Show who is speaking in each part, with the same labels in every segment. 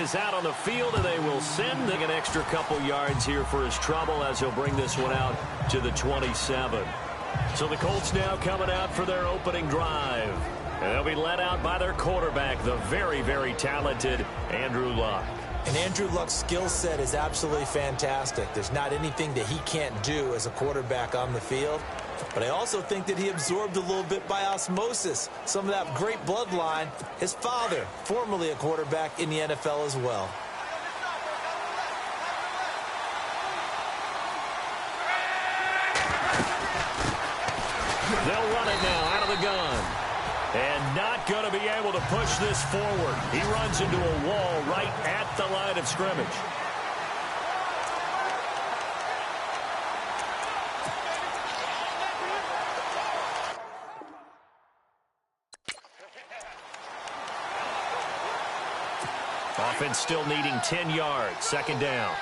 Speaker 1: is out on the field, and they will send an extra couple yards here for his trouble as he'll bring this one out to the 27. So the Colts now coming out for their opening drive. And they'll be led out by their quarterback, the very, very talented Andrew Luck.
Speaker 2: And Andrew Luck's skill set is absolutely fantastic. There's not anything that he can't do as a quarterback on the field. But I also think that he absorbed a little bit by osmosis some of that great bloodline. His father, formerly a quarterback in the NFL as well.
Speaker 1: They'll run it now out of the gun. And not going to be able to push this forward. He runs into a wall right at the line of scrimmage. Offense still needing 10 yards. Second down.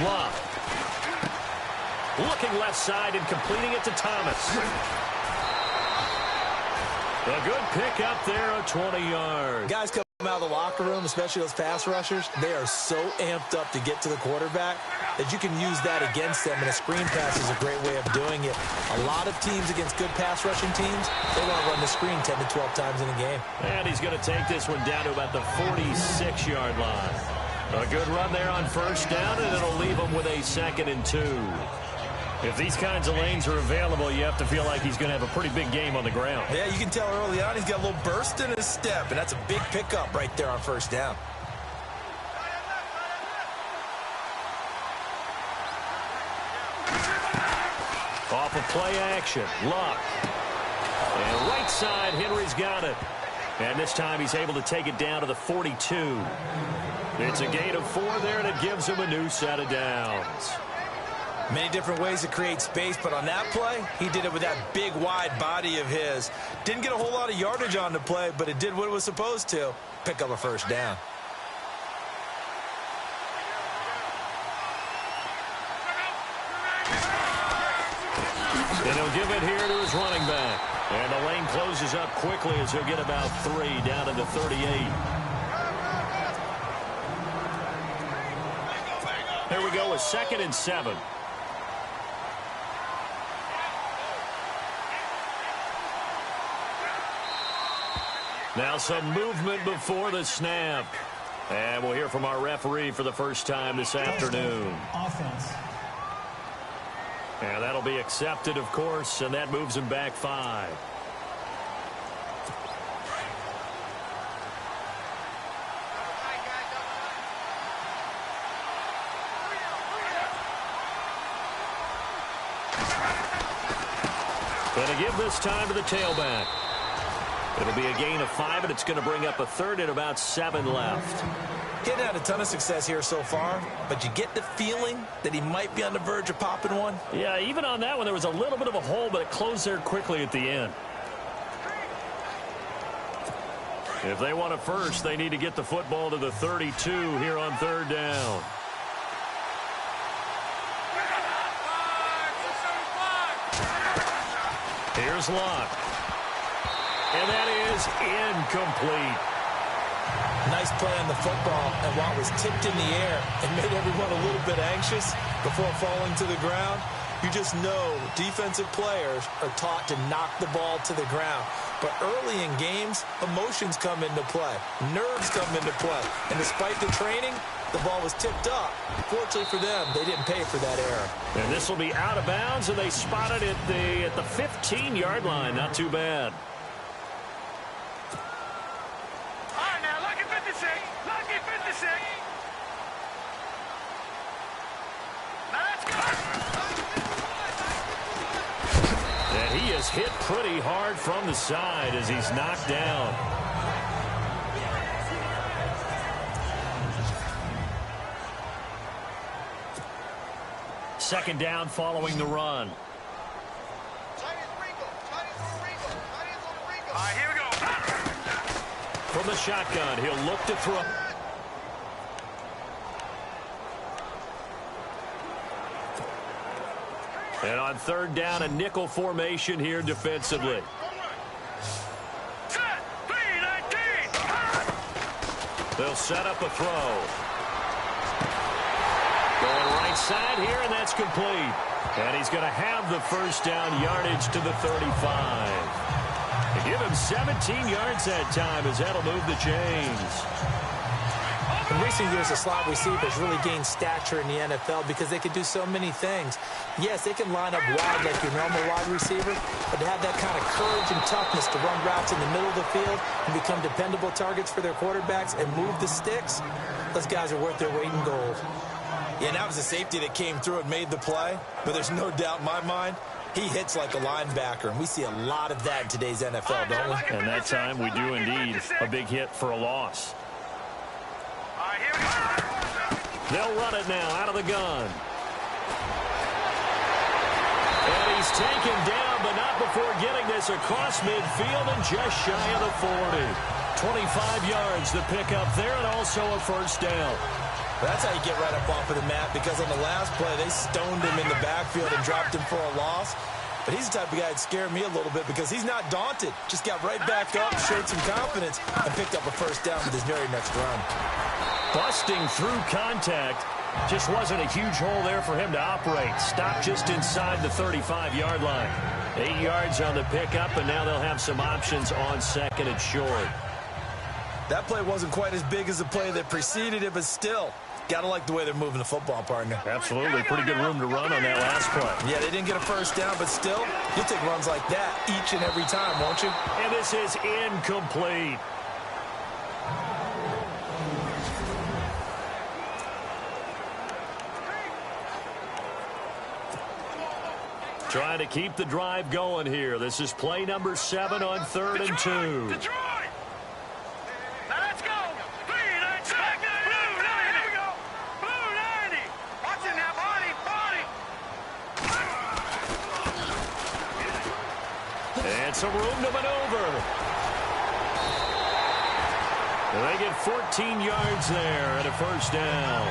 Speaker 1: Luck. Looking left side and completing it to Thomas. A good pick up there of 20 yards.
Speaker 2: Guys come out of the locker room, especially those pass rushers, they are so amped up to get to the quarterback that you can use that against them, and a screen pass is a great way of doing it. A lot of teams against good pass rushing teams, they want to run the screen 10 to 12 times in a game.
Speaker 1: And he's going to take this one down to about the 46-yard line. A good run there on first down, and it'll leave him with a 2nd and 2. If these kinds of lanes are available, you have to feel like he's going to have a pretty big game on the ground.
Speaker 2: Yeah, you can tell early on he's got a little burst in his step, and that's a big pickup right there on first down.
Speaker 1: Off of play action, Luck. And right side, Henry's got it. And this time he's able to take it down to the 42. It's a gain of 4 there, and it gives him a new set of downs.
Speaker 2: Many different ways to create space, but on that play, he did it with that big, wide body of his. Didn't get a whole lot of yardage on the play, but it did what it was supposed to. Pick up a first down.
Speaker 1: And he'll give it here to his running back. And the lane closes up quickly as he'll get about 3 down to the 38. Here we go, a 2nd and 7. Now some movement before the snap. And we'll hear from our referee for the first time this afternoon.
Speaker 3: Offense.
Speaker 1: And that'll be accepted, of course, and that moves him back 5. Going to give this time to the tailback. It'll be a gain of 5, and it's going to bring up a 3rd and about 7 left.
Speaker 2: Getting had a ton of success here so far, but you get the feeling that he might be on the verge of popping one.
Speaker 1: Yeah, even on that one, there was a little bit of a hole, but it closed there quickly at the end. If they want it first, they need to get the football to the 32 here on 3rd down. Here's Luck. And that is incomplete.
Speaker 2: Nice play on the football, and while it was tipped in the air and made everyone a little bit anxious before falling to the ground, you just know defensive players are taught to knock the ball to the ground. But early in games, emotions come into play. Nerves come into play. And despite the training, the ball was tipped up. Fortunately for them, they didn't pay for that error.
Speaker 1: And this will be out of bounds, and they spotted it at the 15-yard line. Not too bad. And he is hit pretty hard from the side as he's knocked down. Second down following the run.
Speaker 4: Here we go.
Speaker 1: From the shotgun, he'll look to throw. And on 3rd down, a nickel formation here defensively. They'll set up a throw. Going right side here, and that's complete. And he's going to have the first down yardage to the 35. They give him 17 yards that time as that'll move the chains.
Speaker 2: In recent years, the slot receivers really gained stature in the NFL because they can do so many things. Yes, they can line up wide like your normal wide receiver, but to have that kind of courage and toughness to run routes in the middle of the field and become dependable targets for their quarterbacks and move the sticks, those guys are worth their weight in gold. Yeah, and that was a safety that came through and made the play, but there's no doubt in my mind he hits like a linebacker, and we see a lot of that in today's NFL, don't we?
Speaker 1: And that time we do indeed. A big hit for a loss. They'll run it now out of the gun. And he's taken down, but not before getting this across midfield and just shy of the 40. 25 yards to pick up there and also a first down.
Speaker 2: That's how you get right up off of the mat, because on the last play, they stoned him in the backfield and dropped him for a loss. But he's the type of guy that scared me a little bit because he's not daunted. Just got right back up, showed some confidence, and picked up a first down with his very next run.
Speaker 1: Busting through contact. Just wasn't a huge hole there for him to operate. Stopped just inside the 35-yard line. 8 yards on the pickup, and now they'll have some options on second and short.
Speaker 2: That play wasn't quite as big as the play that preceded it, but still, gotta like the way they're moving the football, partner.
Speaker 1: Absolutely. Pretty good room to run on that last play.
Speaker 2: Yeah, they didn't get a first down, but still, you'll take runs like that each and every time, won't you?
Speaker 1: And this is incomplete. Trying to keep the drive going here. This is play number 7 on 3rd and 2. And some room to maneuver. They get 14 yards there and a first down.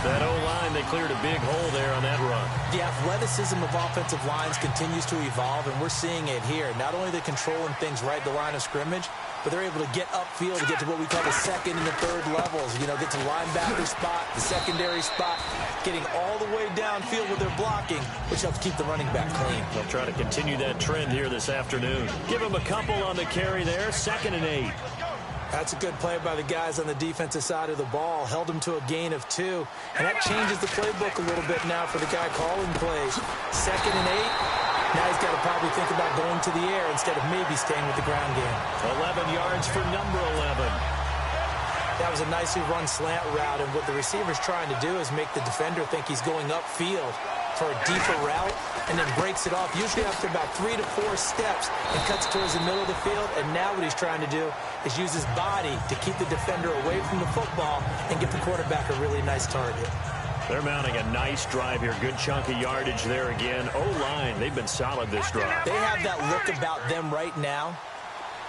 Speaker 1: That O-line, they cleared a big hole there on that run.
Speaker 2: The athleticism of offensive lines continues to evolve, and we're seeing it here. Not only are they controlling things right at the line of scrimmage, but they're able to get upfield to get to what we call the second and the third levels. You know, get to linebacker spot, the secondary spot, getting all the way downfield with their blocking, which helps keep the running back clean.
Speaker 1: They'll try to continue that trend here this afternoon. Give them a couple on the carry there, 2nd and 8.
Speaker 2: That's a good play by the guys on the defensive side of the ball. Held him to a gain of 2. And that changes the playbook a little bit now for the guy calling plays. 2nd and 8. Now he's got to probably think about going to the air instead of maybe staying with the ground game.
Speaker 1: 11 yards for number 11.
Speaker 2: That was a nicely run slant route, and what the receiver's trying to do is make the defender think he's going upfield for a deeper route, and then breaks it off, usually after about 3 to 4 steps, and cuts towards the middle of the field. And now what he's trying to do is use his body to keep the defender away from the football and give the quarterback a really nice target.
Speaker 1: They're mounting a nice drive here. Good chunk of yardage there again. O-line, they've been solid this drive.
Speaker 2: They have that look about them right now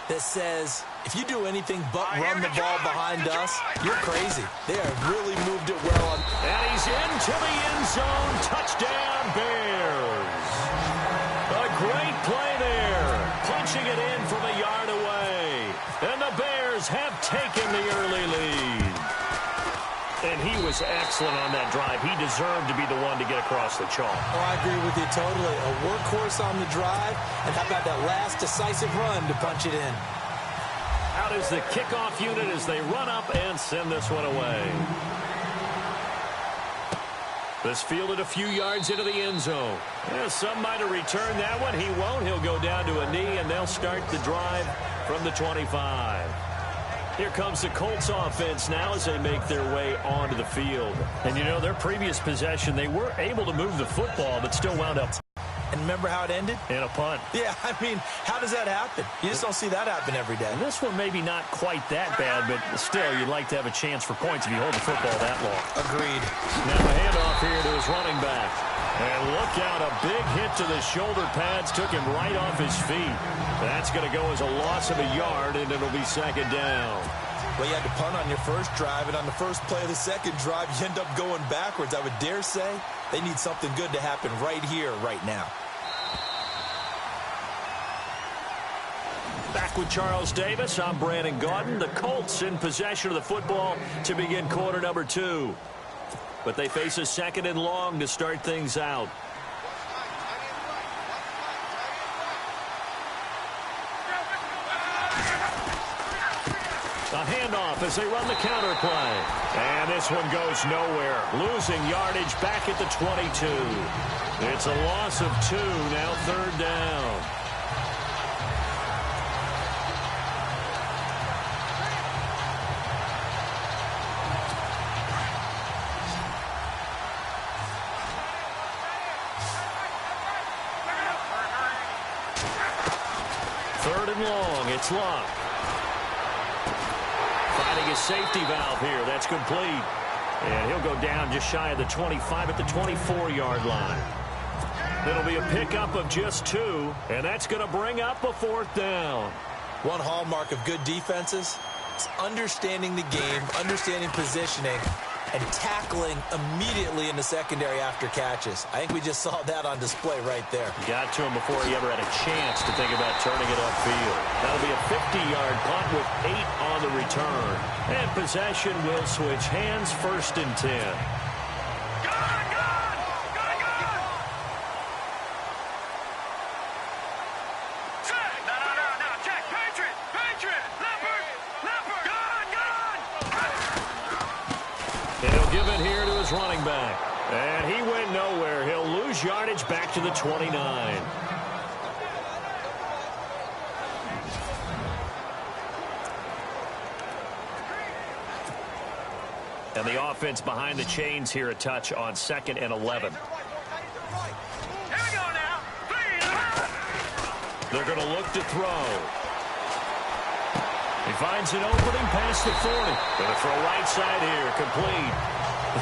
Speaker 2: that says, if you do anything but run the ball behind us, you're crazy. They have really moved it well.
Speaker 1: And he's into the end zone. Touchdown, Bears. A great play there. Punching it in from a yard away. And the Bears have taken the early lead. And he was excellent on that drive. He deserved to be the one to get across the chalk.
Speaker 2: Oh, I agree with you totally. A workhorse on the drive. And how about that last decisive run to punch it in?
Speaker 1: Out is the kickoff unit as they run up and send this one away. This fielded a few yards into the end zone. Yeah, some might have returned that one. He won't. He'll go down to a knee, and they'll start the drive from the 25. Here comes the Colts offense now as they make their way onto the field. And, you know, their previous possession, they were able to move the football, but still wound up.
Speaker 2: And remember how it ended?
Speaker 1: In a punt.
Speaker 2: Yeah, I mean, how does that happen? You just don't see that happen every day.
Speaker 1: And this one maybe not quite that bad, but still, you'd like to have a chance for points if you hold the football that long.
Speaker 2: Agreed.
Speaker 1: Now a handoff here to his running back. And look out, a big hit to the shoulder pads took him right off his feet. That's going to go as a loss of a yard, and it'll be 2nd down.
Speaker 2: Well, you had to punt on your first drive, and on the first play of the second drive, you end up going backwards. I would dare say they need something good to happen right here, right now.
Speaker 1: Back with Charles Davis, I'm Brandon Gaudin. The Colts in possession of the football to begin quarter number 2. But they face a 2nd and long to start things out. A handoff as they run the counter play. And this one goes nowhere. Losing yardage back at the 22. It's a loss of 2, now 3rd down. Long, it's Luck. Finding his safety valve here. That's complete. And he'll go down just shy of the 25 at the 24-yard line. It'll be a pickup of just 2, and that's going to bring up a 4th down.
Speaker 2: One hallmark of good defenses is understanding the game, understanding positioning, and tackling immediately in the secondary after catches. I think we just saw that on display right there.
Speaker 1: Got to him before he ever had a chance to think about turning it upfield. That'll be a 50-yard punt with 8 on the return. And possession will switch hands, 1st and 10. Running back. And he went nowhere. He'll lose yardage back to the 29. And the offense behind the chains here a touch on 2nd and 11.
Speaker 3: Here we go now.
Speaker 1: They're going to look to throw. He finds an opening past the 40. Going to throw right side here. Complete. A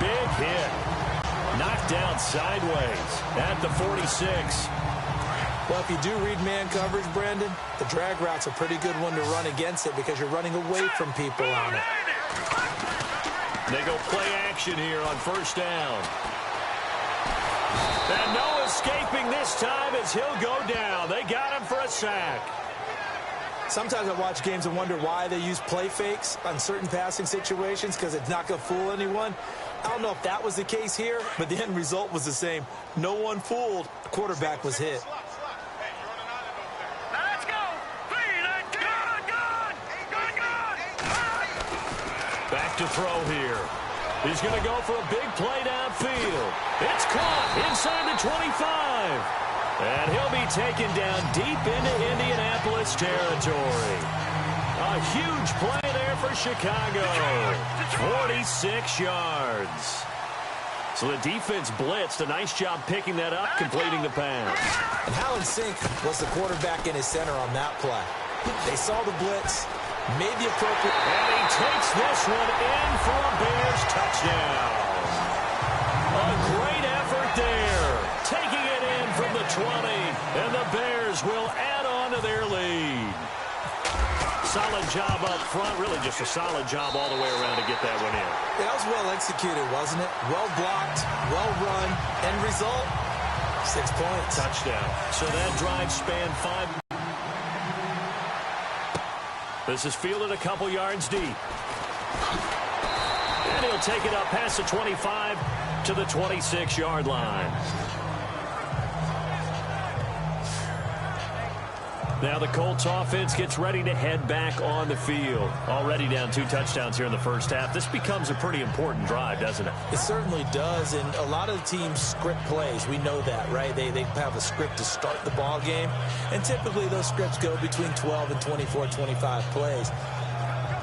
Speaker 1: big hit. Knocked down sideways at the 46.
Speaker 2: Well, if you do read man coverage, Brandon, the drag route's a pretty good one to run against it because you're running away from people on it.
Speaker 1: They go play action here on 1st down. And no escaping this time as he'll go down. They got him for a sack.
Speaker 2: Sometimes I watch games and wonder why they use play fakes on certain passing situations because it's not going to fool anyone. I don't know if that was the case here, but the end result was the same. No one fooled. The quarterback was hit.
Speaker 3: Let's go.
Speaker 1: Back to throw here. He's going to go for a big play downfield. It's caught inside the 25. And he'll be taken down deep into Indianapolis territory. A huge play there for Chicago. 46 yards. So the defense blitzed. A nice job picking that up, completing the pass.
Speaker 2: And how in sync was the quarterback in his center on that play? They saw the blitz, made the appropriate...
Speaker 1: And he takes this one in for a Bears touchdown. A great effort there. Taking it in from the 20. And the Bears will add on to their lead. Solid job up front. Really just a solid job all the way around to get that one in.
Speaker 2: Yeah, that was well executed, wasn't it? Well blocked, well run. End result, 6 points.
Speaker 1: Touchdown. So that drive spanned 5. This is fielded a couple yards deep. And he'll take it up past the 25 to the 26-yard line. Now the Colts offense gets ready to head back on the field. Already down 2 touchdowns here in the first half. This becomes a pretty important drive, doesn't it?
Speaker 2: It certainly does, and a lot of the teams script plays. We know that, right? They have a script to start the ball game, and typically those scripts go between 12 and 24, 25 plays.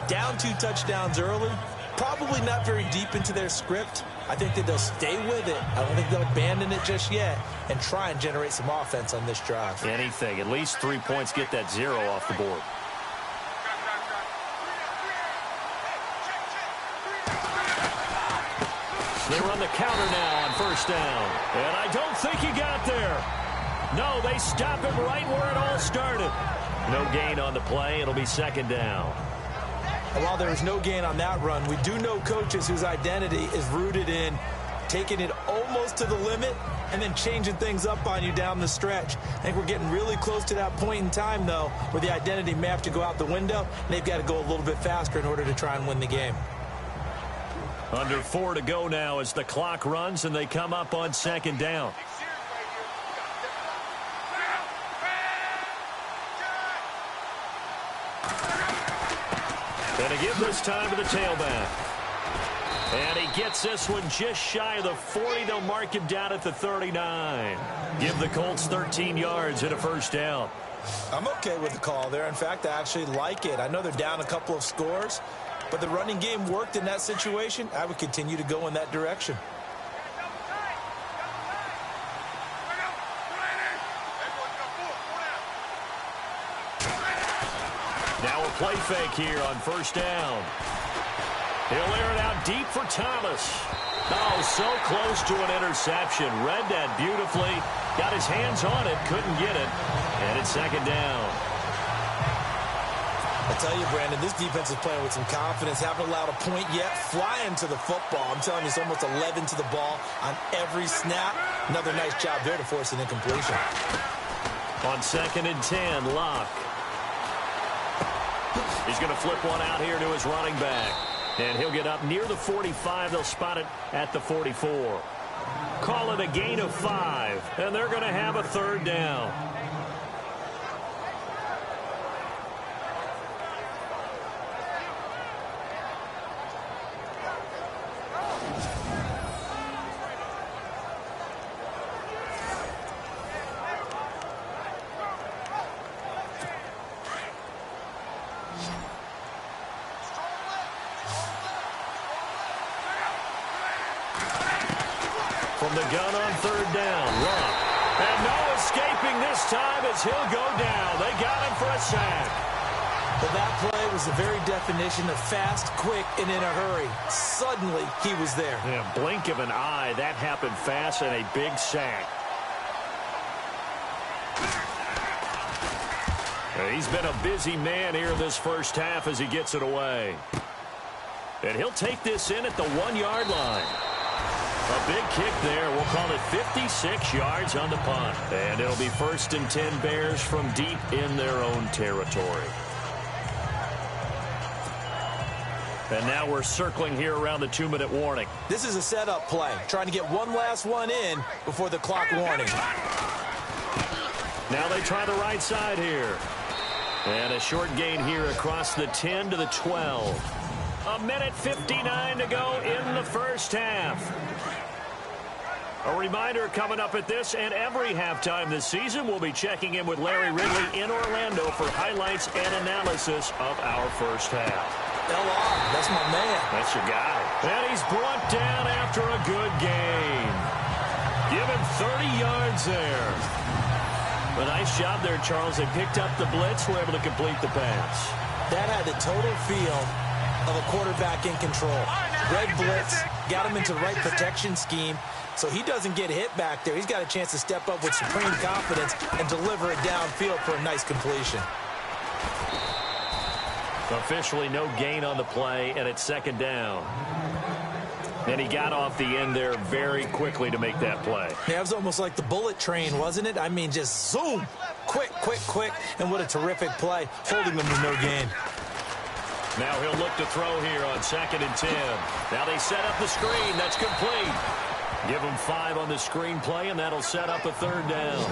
Speaker 2: Down 2 touchdowns early, probably not very deep into their script. I think that they'll stay with it. I don't think they'll abandon it just yet and try and generate some offense on this drive.
Speaker 1: Anything. At least 3 points, get that 0 off the board. They run the counter now on 1st down. And I don't think he got there. No, they stop him right where it all started. No gain on the play. It'll be 2nd down.
Speaker 2: And while there was no gain on that run, we do know coaches whose identity is rooted in taking it almost to the limit and then changing things up on you down the stretch. I think we're getting really close to that point in time, though, where the identity may have to go out the window, and they've got to go a little bit faster in order to try and win the game.
Speaker 1: Under 4 to go now as the clock runs, and they come up on second down. And a give this time to the tailback. And he gets this one just shy of the 40. They'll mark him down at the 39. Give the Colts 13 yards and a first down.
Speaker 2: I'm okay with the call there. In fact, I actually like it. I know they're down a couple of scores, but the running game worked in that situation. I would continue to go in that direction.
Speaker 1: Now a play fake here on first down. He'll air it out deep for Thomas. Oh, so close to an interception. Read that beautifully. Got his hands on it. Couldn't get it. And it's second down.
Speaker 2: I tell you, Brandon, this defense is playing with some confidence. Haven't allowed a point yet. Flying to the football. I'm telling you, it's almost 11 to the ball on every snap. Another nice job there to force an incompletion.
Speaker 1: On second and 10, Locke. He's going to flip one out here to his running back. And he'll get up near the 45. They'll spot it at the 44. Call it a gain of 5. And they're going to have a third down. From the gun on third down, Locke. And no escaping this time as he'll go down. They got him for a sack.
Speaker 2: But that play was the very definition of fast, quick, and in a hurry. Suddenly, he was there.
Speaker 1: Yeah, blink of an eye. That happened fast and a big sack. He's been a busy man here in this first half as he gets it away. And he'll take this in at the 1-yard line. A big kick there. We'll call it 56 yards on the punt. And it'll be first and 10 Bears from deep in their own territory. And now we're circling here around the 2-minute warning.
Speaker 2: This is a setup play, trying to get one last one in before the clock warning.
Speaker 1: Now they try the right side here. And a short gain here across the 10 to the 12. A minute 59 to go in the first half. A reminder coming up at this and every halftime this season, we'll be checking in with Larry Ridley in Orlando for highlights and analysis of our first half.
Speaker 2: LR, that's my man.
Speaker 1: That's your guy. And he's brought down after a good game. Give him 30 yards there. A nice job there, Charles. They picked up the blitz, were able to complete the pass.
Speaker 2: That had the total feel of a quarterback in control. Red blitz, got him into the right protection scheme, so he doesn't get hit back there. He's got a chance to step up with supreme confidence and deliver it downfield for a nice completion.
Speaker 1: Officially no gain on the play, and it's second down. And he got off the end there very quickly to make that play.
Speaker 2: Yeah, it was almost like the bullet train, wasn't it? I mean, just zoom, quick, quick, quick, and what a terrific play, holding them to no gain.
Speaker 1: Now he'll look to throw here on second and 10. Now they set up the screen. That's complete. Give him 5 on the screen play, and that'll set up a third down.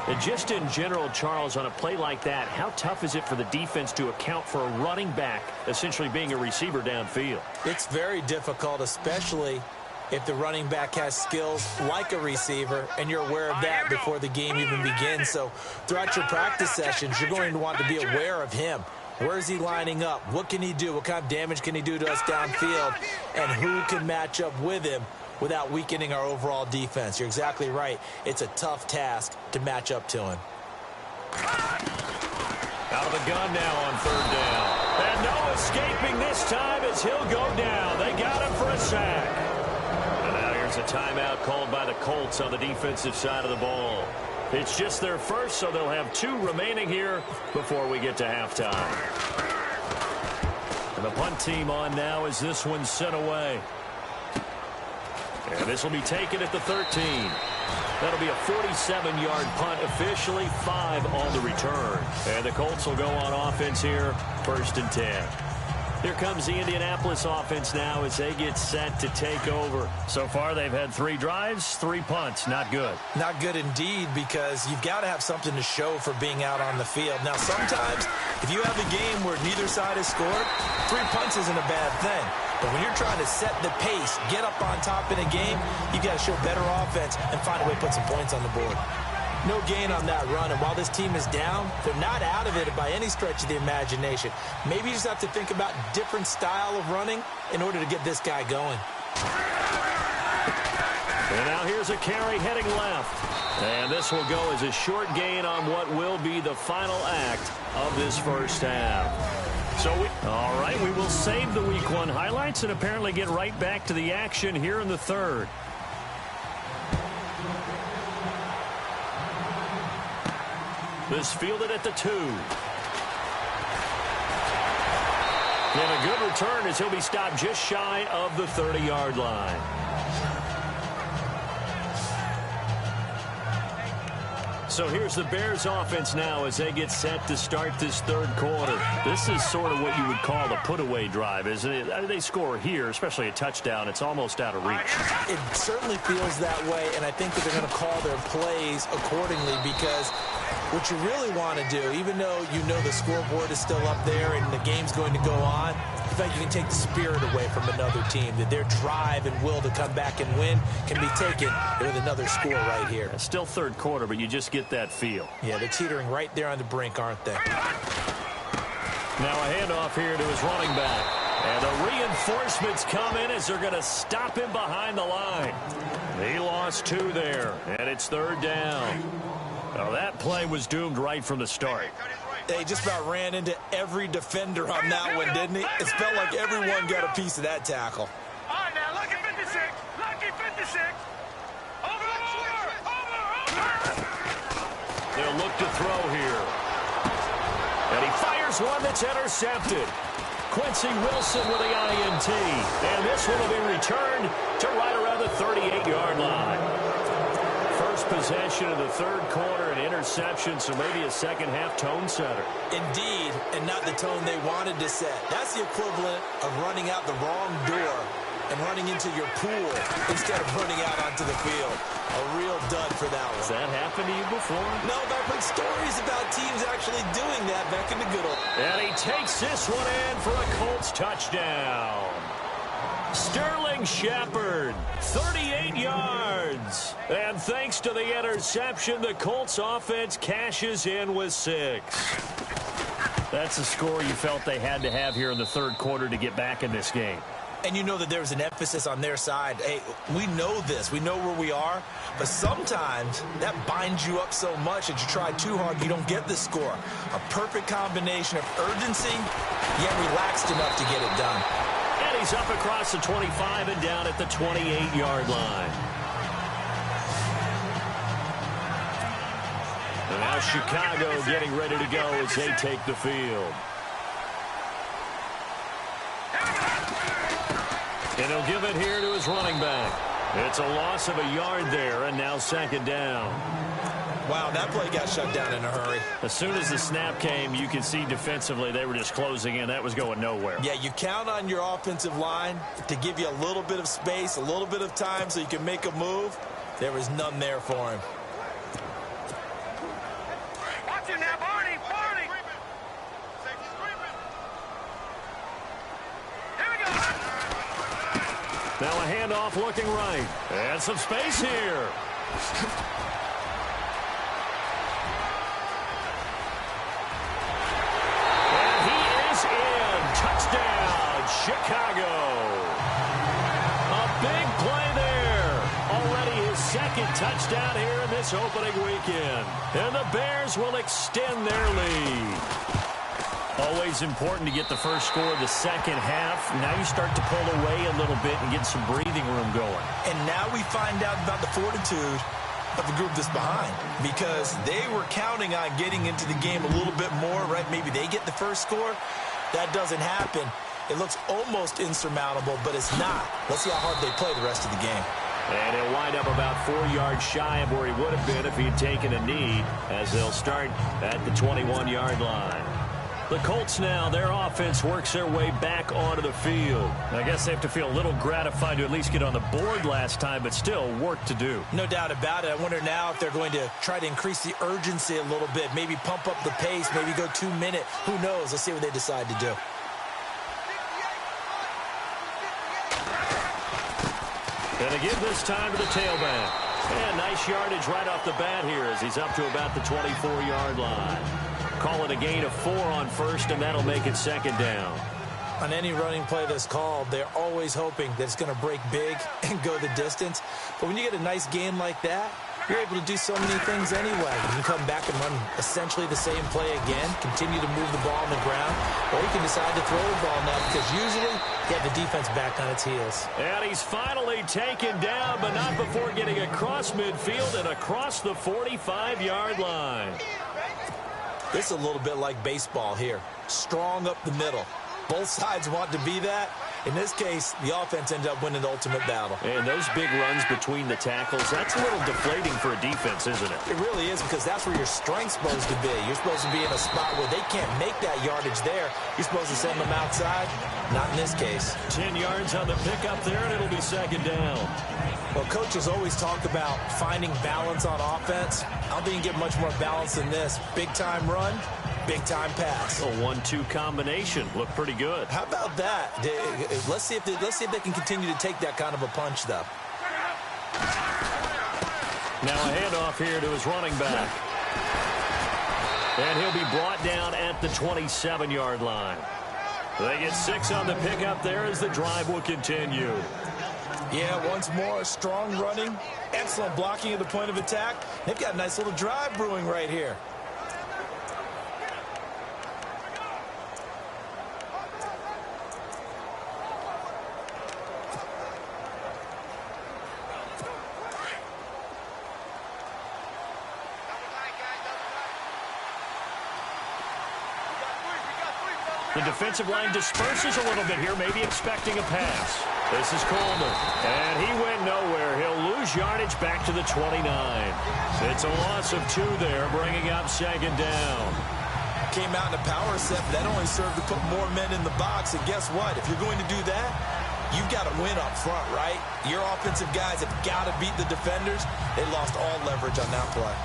Speaker 1: And just in general, Charles, on a play like that, how tough is it for the defense to account for a running back essentially being a receiver downfield?
Speaker 2: It's very difficult, especially if the running back has skills like a receiver, and you're aware of that before the game even begins. So throughout your practice sessions, you're going to want to be aware of him. Where is he lining up? What can he do? What kind of damage can he do to us downfield? And who can match up with him without weakening our overall defense? You're exactly right. It's a tough task to match up to him.
Speaker 1: Out of the gun now on third down. And no escaping this time as he'll go down. They got him for a sack. And now here's a timeout called by the Colts on the defensive side of the ball. It's just their first, so they'll have 2 remaining here before we get to halftime. And the punt team on now as this one's sent away. And this will be taken at the 13. That'll be a 47-yard punt, officially 5 on the return. And the Colts will go on offense here, 1st and 10. Here comes the Indianapolis offense now as they get set to take over. So far, they've had 3 drives, 3 punts. Not good.
Speaker 2: Not good indeed, because you've got to have something to show for being out on the field. Now, sometimes, if you have a game where neither side has scored, 3 punts isn't a bad thing. But when you're trying to set the pace, get up on top in a game, you got to show better offense and find a way to put some points on the board. No gain on that run, and while this team is down, they're not out of it by any stretch of the imagination. Maybe you just have to think about different style of running in order to get this guy going.
Speaker 1: And now here's a carry heading left. And this will go as a short gain on what will be the final act of this first half. All right, we will save the Week 1 highlights and apparently get right back to the action here in the 3rd. This fielded at the 2. And a good return as he'll be stopped just shy of the 30-yard line. So here's the Bears offense now as they get set to start this 3rd quarter. This is sort of what you would call a put-away drive, isn't it? They score here, especially a touchdown. It's almost out of reach.
Speaker 2: It certainly feels that way, and I think that they're going to call their plays accordingly, because what you really want to do, even though you know the scoreboard is still up there and the game's going to go on, in fact, you can take the spirit away from another team, that their drive and will to come back and win can be taken with another score right here.
Speaker 1: It's still 3rd quarter, but you just get that feel.
Speaker 2: Yeah, they're teetering right there on the brink, aren't they?
Speaker 1: Now a handoff here to his running back. And the reinforcements come in as they're going to stop him behind the line. He lost 2 there, and it's 3rd down. Now that play was doomed right from the start.
Speaker 2: They just about ran into every defender on that one, didn't he? It felt like everyone got a piece of that tackle.
Speaker 3: All right, now, lucky 56. Lucky 56. Over.
Speaker 1: They'll look to throw here. And he fires one that's intercepted. Quincy Wilson with the INT. And this one will be returned to right around the 38-yard line. First possession of the 3rd quarter, an interception, so maybe a second-half tone setter.
Speaker 2: Indeed, and not the tone they wanted to set. That's the equivalent of running out the wrong door and running into your pool instead of running out onto the field. A real dud for that one.
Speaker 1: Has that happened to you before?
Speaker 2: No, but I've heard stories about teams actually doing that back in the good old.
Speaker 1: And he takes this one in for a Colts touchdown. Sterling Shepard, 38 yards. And thanks to the interception, the Colts offense cashes in with 6. That's a score you felt they had to have here in the 3rd quarter to get back in this game.
Speaker 2: And you know that there's an emphasis on their side. Hey, we know this. We know where we are. But sometimes that binds you up so much that you try too hard, you don't get the score. A perfect combination of urgency, yet relaxed enough to get it done.
Speaker 1: And he's up across the 25 and down at the 28-yard line. And now Chicago getting ready to go as they take the field. And he'll give it here to his running back. It's a loss of a yard there, and now 2nd down.
Speaker 2: Wow, that play got shut down in a hurry.
Speaker 1: As soon as the snap came, you can see defensively they were just closing in. That was going nowhere.
Speaker 2: Yeah, you count on your offensive line to give you a little bit of space, a little bit of time so you can make a move. There was none there for him.
Speaker 3: Watch it now, Barney. Here we go.
Speaker 1: Now a handoff looking right. And some space here. And he is in. Touchdown, Chicago. A big play there. Already his 2nd touchdown here in this opening weekend. And the Bears will extend their lead. Always important to get the first score of the 2nd half. Now you start to pull away a little bit and get some breathing room going.
Speaker 2: And now we find out about the fortitude of the group that's behind, because they were counting on getting into the game a little bit more, right? Maybe they get the first score. That doesn't happen. It looks almost insurmountable, but it's not. Let's see how hard they play the rest of the game.
Speaker 1: And he'll wind up about 4 yards shy of where he would have been if he had taken a knee, as they'll start at the 21-yard line. The Colts now, their offense works their way back onto the field. I guess they have to feel a little gratified to at least get on the board last time, but still work to do.
Speaker 2: No doubt about it. I wonder now if they're going to try to increase the urgency a little bit, maybe pump up the pace, maybe go 2-minute. Who knows? Let's see what they decide to do.
Speaker 1: And they give this time to the tailback. And nice yardage right off the bat here as he's up to about the 24-yard line. Call it a gain of 4 on first, and that'll make it second down.
Speaker 2: On any running play that's called, they're always hoping that it's going to break big and go the distance. But when you get a nice game like that, you're able to do so many things anyway. You can come back and run essentially the same play again, continue to move the ball on the ground, or you can decide to throw the ball now because usually you have the defense back on its heels.
Speaker 1: And he's finally taken down, but not before getting across midfield and across the 45-yard line.
Speaker 2: This is a little bit like baseball here. Strong up the middle. Both sides want to be that. In this case, the offense ended up winning the ultimate battle.
Speaker 1: And those big runs between the tackles, that's a little deflating for a defense, isn't it?
Speaker 2: It really is, because that's where your strength's supposed to be. You're supposed to be in a spot where they can't make that yardage there. You're supposed to send them outside. Not in this case. 10
Speaker 1: yards on the pickup there, and it'll be second down.
Speaker 2: Well, coaches always talk about finding balance on offense. I don't think you can get much more balance than this. Big-time run, big-time pass.
Speaker 1: A 1-2 combination. Looked pretty good.
Speaker 2: How about that? Let's see if they can continue to take that kind of a punch, though.
Speaker 1: Now a handoff here to his running back. And he'll be brought down at the 27-yard line. They get 6 on the pickup there as the drive will continue.
Speaker 2: Yeah, once more, strong running, excellent blocking at the point of attack. They've got a nice little drive brewing right here.
Speaker 1: The defensive line disperses a little bit here, maybe expecting a pass. This is Coleman, and he went nowhere. He'll lose yardage back to the 29. It's a loss of 2 there, bringing up second down.
Speaker 2: Came out in a power set, but that only served to put more men in the box. And guess what? If you're going to do that, you've got to win up front, right? Your offensive guys have got to beat the defenders. They lost all leverage on that play.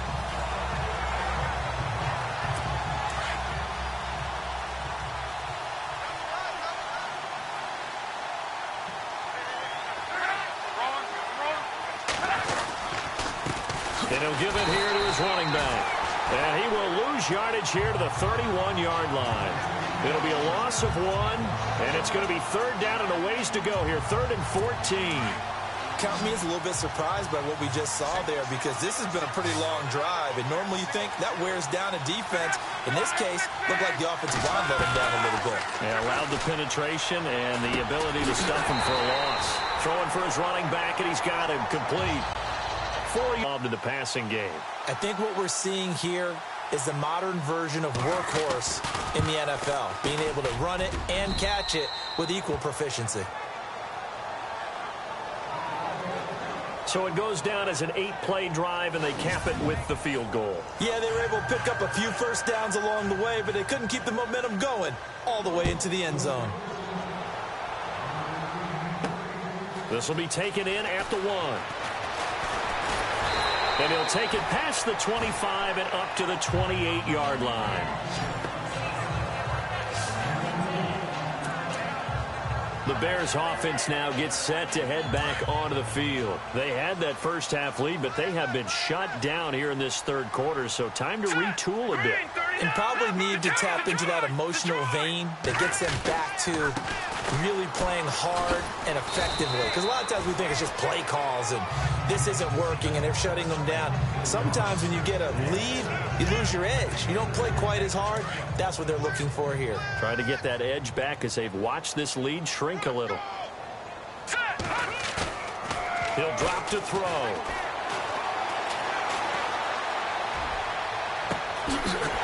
Speaker 1: And he'll give it here to his running back. And he will lose yardage here to the 31-yard line. It'll be a loss of 1, and it's going to be third down and a ways to go here, 3rd and 14.
Speaker 2: Count me as a little bit surprised by what we just saw there, because this has been a pretty long drive, and normally you think that wears down a defense. In this case, looked like the offensive line let him down a little bit.
Speaker 1: Yeah, allowed the penetration and the ability to stuff him for a loss. Throwing for his running back, and he's got him complete. 4 involved in the passing game.
Speaker 2: I think what we're seeing here is the modern version of workhorse in the NFL, being able to run it and catch it with equal proficiency.
Speaker 1: So it goes down as an 8-play drive, and they cap it with the field goal.
Speaker 2: Yeah, they were able to pick up a few first downs along the way, but they couldn't keep the momentum going all the way into the end zone.
Speaker 1: This will be taken in at the 1. And he'll take it past the 25 and up to the 28-yard line. The Bears offense now gets set to head back onto the field. They had that first half lead, but they have been shut down here in this third quarter, so time to retool a bit.
Speaker 2: And probably need to tap into that emotional vein that gets them back to really playing hard and effectively. Because a lot of times we think it's just play calls and this isn't working and they're shutting them down. Sometimes when you get a lead, you lose your edge. You don't play quite as hard. That's what they're looking for here.
Speaker 1: Trying to get that edge back as they've watched this lead shrink a little. He'll drop to throw.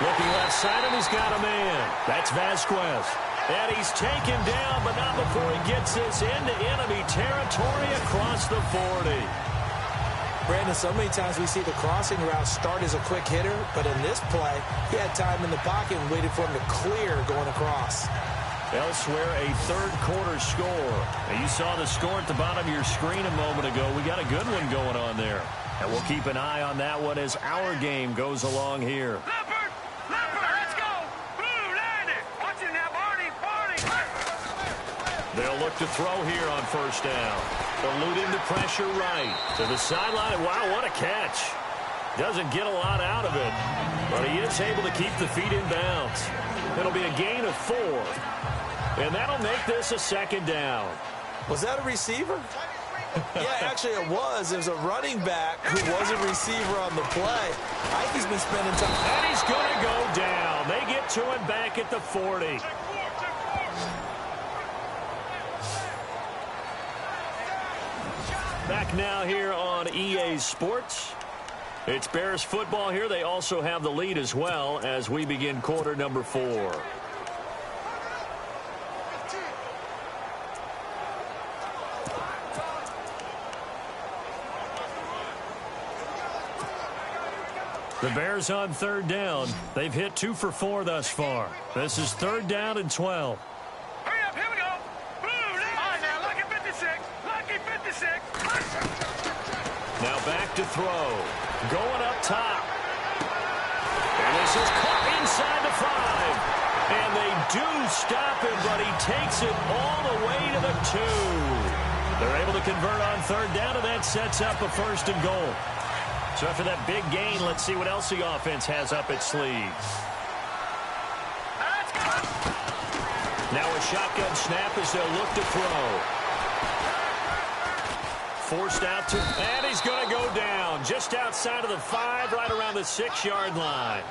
Speaker 1: Looking left side, and he's got a man. That's Vasquez. And he's taken down, but not before he gets this into enemy territory across the 40.
Speaker 2: Brandon, so many times we see the crossing route start as a quick hitter, but in this play, he had time in the pocket and waited for him to clear going across.
Speaker 1: Elsewhere, a third-quarter score. And you saw the score at the bottom of your screen a moment ago. We got a good one going on there. And we'll keep an eye on that one as our game goes along here.
Speaker 3: Leopard, let's go. Blue, land it. Watch it now, Barney.
Speaker 1: They'll look to throw here on first down. Eluding the pressure right. To the sideline. Wow, what a catch. Doesn't get a lot out of it. But he is able to keep the feet in bounds. It'll be a gain of 4. And that'll make this a second down.
Speaker 2: Was that a receiver? Yeah, actually it was. It was a running back who was a receiver on the play. I think he's been spending time.
Speaker 1: And he's going to go down. They get to him back at the 40. Back now here on EA Sports. It's Bears football here. They also have the lead as well as we begin quarter number 4. The Bears on third down. They've hit 2 for 4 thus far. This is third down and 12.
Speaker 3: Hurry up, here we go. Blue, all right, now, lucky 56. Lucky 56.
Speaker 1: Now back to throw. Going up top. And this is caught inside the 5. And they do stop him, but he takes it all the way to the 2. They're able to convert on third down, and that sets up a first and goal. So after that big gain, let's see what else the offense has up its sleeves. Now a shotgun snap as they'll look to throw. Forced out to, and he's going to go down just outside of the 5, right around the 6-yard line.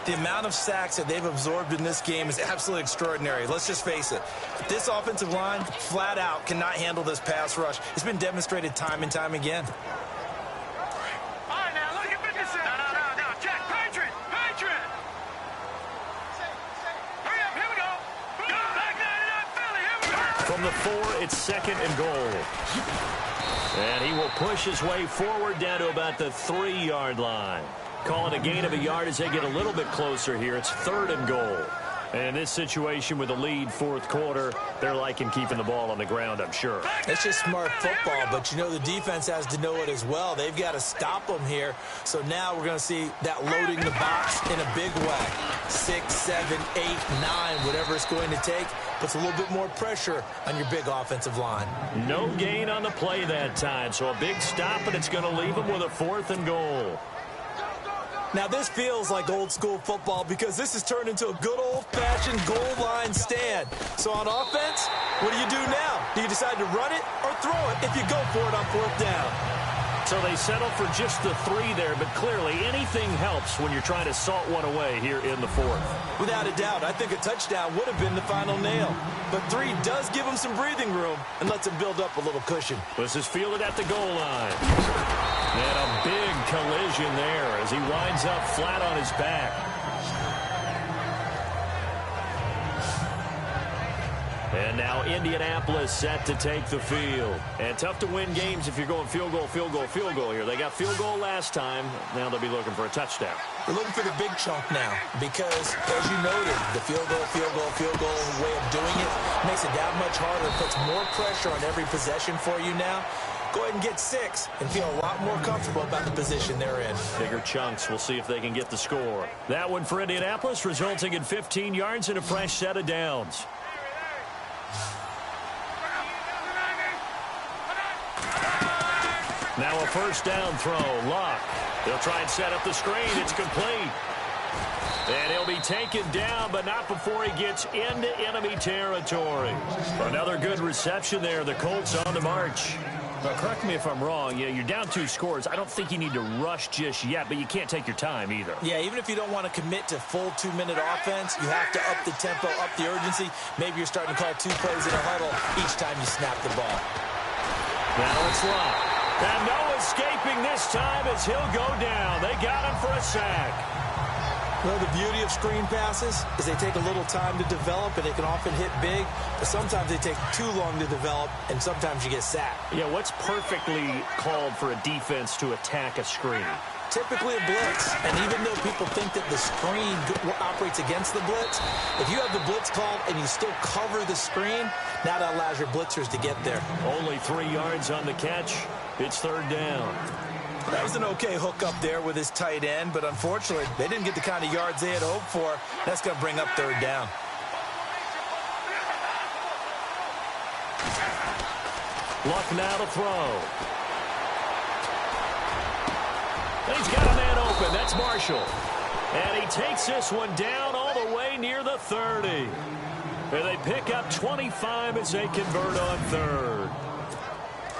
Speaker 2: The amount of sacks that they've absorbed in this game is absolutely extraordinary. Let's just face it. This offensive line, flat out, cannot handle this pass rush. It's been demonstrated time and time again.
Speaker 1: From the 4, it's second and goal. And he will push his way forward down to about the 3-yard line. Calling a gain of a yard as they get a little bit closer here. It's third and goal. And in this situation with a lead fourth quarter, they're liking keeping the ball on the ground, I'm sure.
Speaker 2: It's just smart football, but you know the defense has to know it as well. They've got to stop them here. So now we're going to see that loading the box in a big way. 6, 7, 8, 9, whatever it's going to take, puts a little bit more pressure on your big offensive line.
Speaker 1: No gain on the play that time, so a big stop, and it's going to leave them with a fourth and goal.
Speaker 2: Now, this feels like old-school football because this has turned into a good old-fashioned goal line stand. So on offense, what do you do now? Do you decide to run it or throw it if you go for it on fourth down?
Speaker 1: So they settle for just the 3 there, but clearly anything helps when you're trying to salt one away here in the 4th.
Speaker 2: Without a doubt, I think a touchdown would have been the final nail. But 3 does give them some breathing room and lets them build up a little cushion.
Speaker 1: This is fielded at the goal line. And a big collision there as he winds up flat on his back. And now Indianapolis set to take the field. And tough to win games if you're going field goal, field goal, field goal here. They got field goal last time. Now they'll be looking for a touchdown.
Speaker 2: They're looking for the big chunk now because, as you noted, the field goal way of doing it makes it that much harder. It puts more pressure on every possession for you now. Go ahead and get 6 and feel a lot more comfortable about the position they're in.
Speaker 1: Bigger chunks. We'll see if they can get the score. That one for Indianapolis, resulting in 15 yards and a fresh set of downs. Now a first down throw. Luck. They'll try and set up the screen. It's complete. And he'll be taken down, but not before he gets into enemy territory. Another good reception there. The Colts on the march. Now, correct me if I'm wrong. Yeah, you're down 2 scores. I don't think you need to rush just yet, but you can't take your time either.
Speaker 2: Yeah, even if you don't want to commit to full 2-minute offense, you have to up the tempo, up the urgency. Maybe you're starting to call 2 plays in a huddle each time you snap the ball.
Speaker 1: Now it's Luck. And no escaping this time as he'll go down. They got him for a sack.
Speaker 2: Well, the beauty of screen passes is they take a little time to develop, and they can often hit big, but sometimes they take too long to develop, and sometimes you get sacked.
Speaker 1: Yeah, what's perfectly called for a defense to attack a screen?
Speaker 2: Typically a blitz, and even though people think that the screen operates against the blitz, if you have the blitz called and you still cover the screen, now that allows your blitzers to get there.
Speaker 1: Only 3 yards on the catch. It's third down.
Speaker 2: That was an okay hook up there with his tight end, but unfortunately, they didn't get the kind of yards they had hoped for. That's going to bring up third down.
Speaker 1: Luck now to throw. He's got a man open. That's Marshall. And he takes this one down all the way near the 30. And they pick up 25 as they convert on third.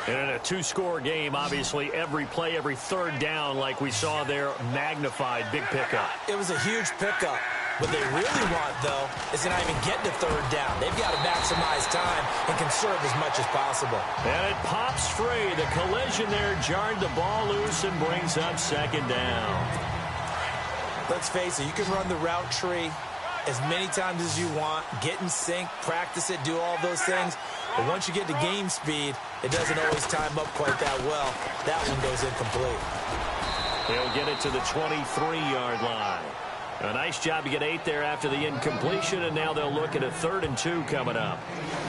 Speaker 1: And in a 2-score game, obviously, every play, every third down, like we saw there, magnified, big pickup.
Speaker 2: It was a huge pickup. What they really want, though, is to not even get to third down. They've got to maximize time and conserve as much as possible.
Speaker 1: And it pops free. The collision there jarred the ball loose and brings up second down.
Speaker 2: Let's face it, you can run the route tree as many times as you want, get in sync, practice it, do all those things. But once you get to game speed, it doesn't always time up quite that well. That one goes incomplete.
Speaker 1: He'll get it to the 23-yard line. A nice job to get 8 there after the incompletion, and now they'll look at a 3rd and 2 coming up.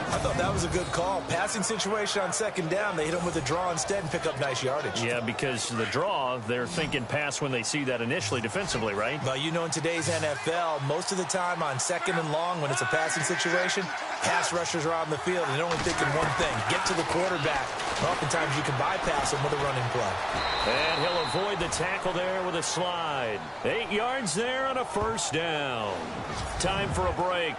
Speaker 2: I thought that was a good call. Passing situation on second down, they hit him with a draw instead and pick up nice yardage.
Speaker 1: Yeah, because the draw, they're thinking pass when they see that initially defensively, right?
Speaker 2: Well, you know, in today's NFL, most of the time on second and long, when it's a passing situation, pass rushers are on the field, and they're only thinking one thing, get to the quarterback. And oftentimes you can bypass him with a running play.
Speaker 1: And he'll avoid the tackle there with a slide. 8 yards there on a first down. Time for a break.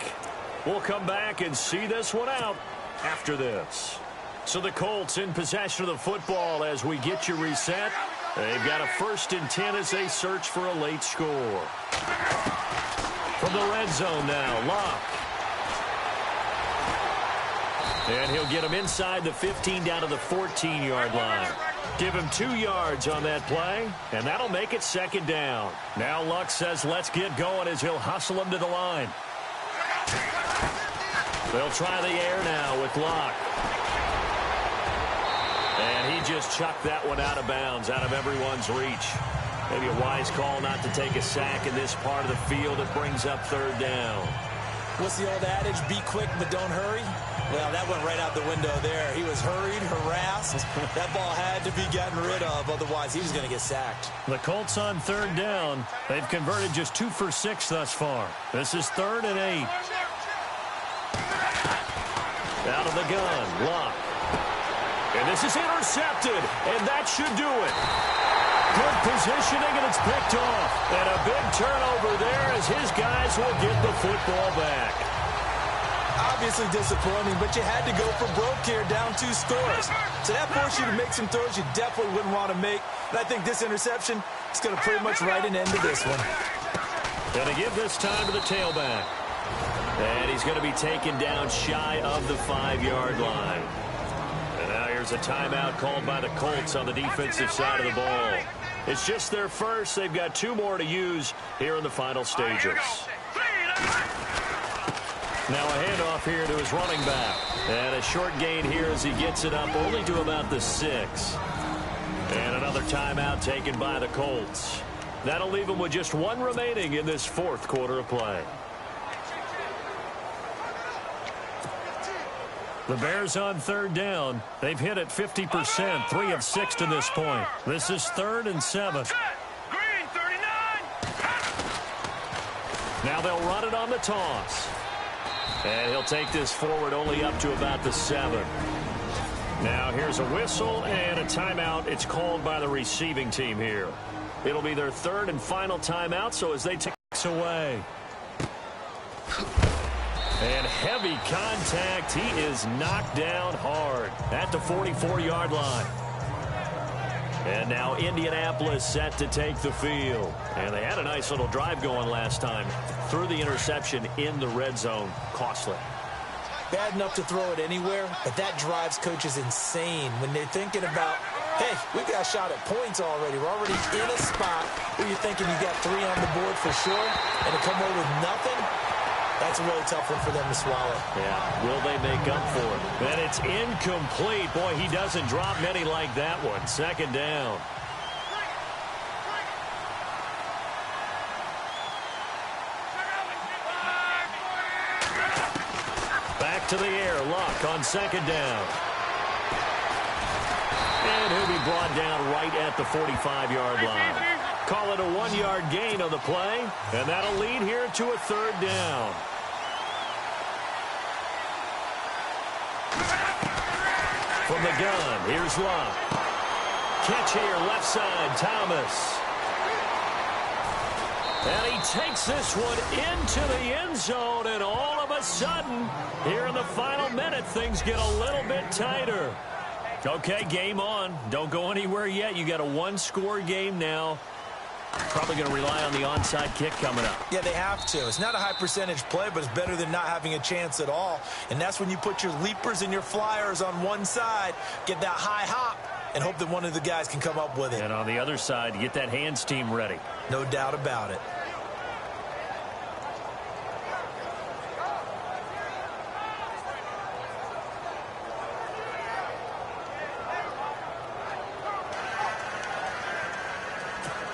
Speaker 1: We'll come back and see this one out after this. So the Colts in possession of the football as we get you reset. They've got a 1st and 10 as they search for a late score. From the red zone now, Locke. And he'll get him inside the 15 down to the 14-yard line. Give him 2 yards on that play, and that'll make it second down. Now Luck says let's get going as he'll hustle him to the line. They'll try the air now with Luck. And he just chucked that one out of bounds, out of everyone's reach. Maybe a wise call not to take a sack in this part of the field. It brings up third down.
Speaker 2: What's the old adage? Be quick, but don't hurry. Well, that went right out the window there. He was hurried, harassed. That ball had to be gotten rid of, otherwise he was going to get sacked.
Speaker 1: The Colts on third down. They've converted just 2 for 6 thus far. This is 3rd and 8. Out of the gun, Locke. And this is intercepted, and that should do it. Good positioning, and it's picked off. And a big turnover there as his guys will get the football back.
Speaker 2: Obviously disappointing, but you had to go for broke here, down 2 scores. So that forced you to make some throws you definitely wouldn't want to make. And I think this interception is going to pretty much write an end to this one.
Speaker 1: Going to give this time to the tailback. And he's going to be taken down shy of the 5-yard line. And now here's a timeout called by the Colts on the defensive side of the ball. It's just their first. They've got 2 more to use here in the final stages. Now a handoff here to his running back. And a short gain here as he gets it up only to about the 6. And another timeout taken by the Colts. That'll leave them with just 1 remaining in this 4th quarter of play. The Bears on third down. They've hit it 50%, 3 of 6 to this point. This is 3rd and 7.
Speaker 3: Green 39.
Speaker 1: Now they'll run it on the toss. And he'll take this forward only up to about the 7. Now here's a whistle and a timeout. It's called by the receiving team here. It'll be their 3rd and final timeout, so as they take this away. And heavy contact. He is knocked down hard at the 44-yard line. And now Indianapolis set to take the field. And they had a nice little drive going last time. Threw the interception in the red zone. Costly.
Speaker 2: Bad enough to throw it anywhere, but that drives coaches insane when they're thinking about, hey, we've got a shot at points already. We're already in a spot where you thinking you got 3 on the board for sure, and to come away with nothing, that's a really tough one for them to swallow.
Speaker 1: Yeah, will they make up for it? And it's incomplete. Boy, he doesn't drop many like that one. Second down. Back to the air. Luck on second down. And he'll be brought down right at the 45-yard line. Call it a 1-yard gain on the play, and that'll lead here to a third down. From the gun, here's Luck. Catch here, left side, Thomas. And he takes this one into the end zone, and all of a sudden, here in the final minute, things get a little bit tighter. Okay, game on. Don't go anywhere yet. You got a 1-score game now. Probably going to rely on the onside kick coming up.
Speaker 2: Yeah, they have to. It's not a high percentage play, but it's better than not having a chance at all. And that's when you put your leapers and your flyers on one side, get that high hop, and hope that one of the guys can come up with it.
Speaker 1: And on the other side, get that hands team ready.
Speaker 2: No doubt about it.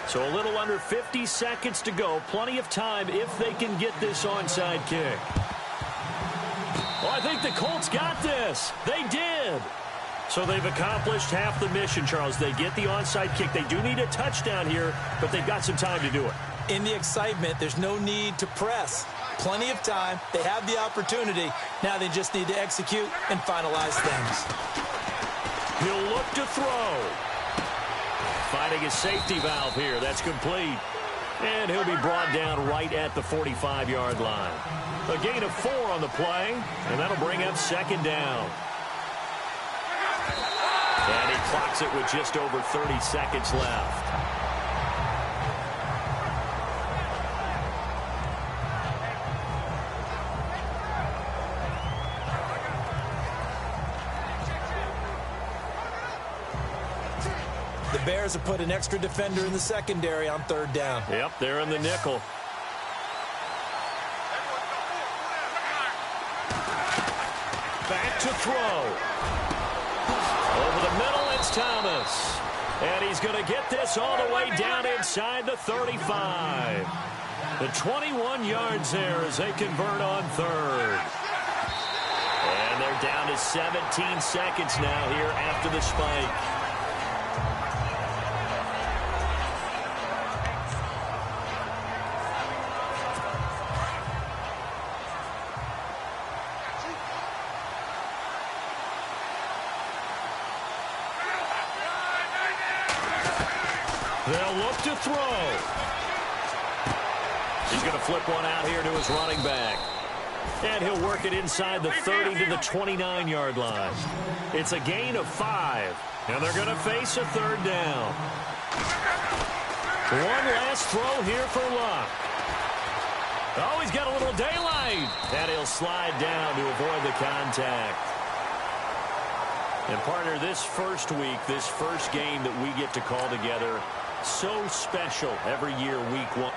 Speaker 1: So a little under 50 seconds to go. Plenty of time if they can get this onside kick. Well, I think the Colts got this. They did. So they've accomplished half the mission, Charles. They get the onside kick. They do need a touchdown here, but they've got some time to do it.
Speaker 2: In the excitement, there's no need to press. Plenty of time. They have the opportunity. Now they just need to execute and finalize things.
Speaker 1: He'll look to throw. Finding his safety valve here. That's complete. And he'll be brought down right at the 45-yard line. A gain of 4 on the play, and that'll bring up second down. And he clocks it with just over 30 seconds left.
Speaker 2: The Bears have put an extra defender in the secondary on third down.
Speaker 1: Yep, they're in the nickel. Back to throw. Over the middle, it's Thomas. And he's going to get this all the way down inside the 35. The 21 yards there as they convert on third. And they're down to 17 seconds now here after the spike. They'll look to throw. He's going to flip one out here to his running back. And he'll work it inside the 30 to the 29-yard line. It's a gain of 5. And they're going to face a third down. One last throw here for Luck. Oh, he's got a little daylight. And he'll slide down to avoid the contact. And partner, this first week, this first game that we get to call together, so special every year, week 1.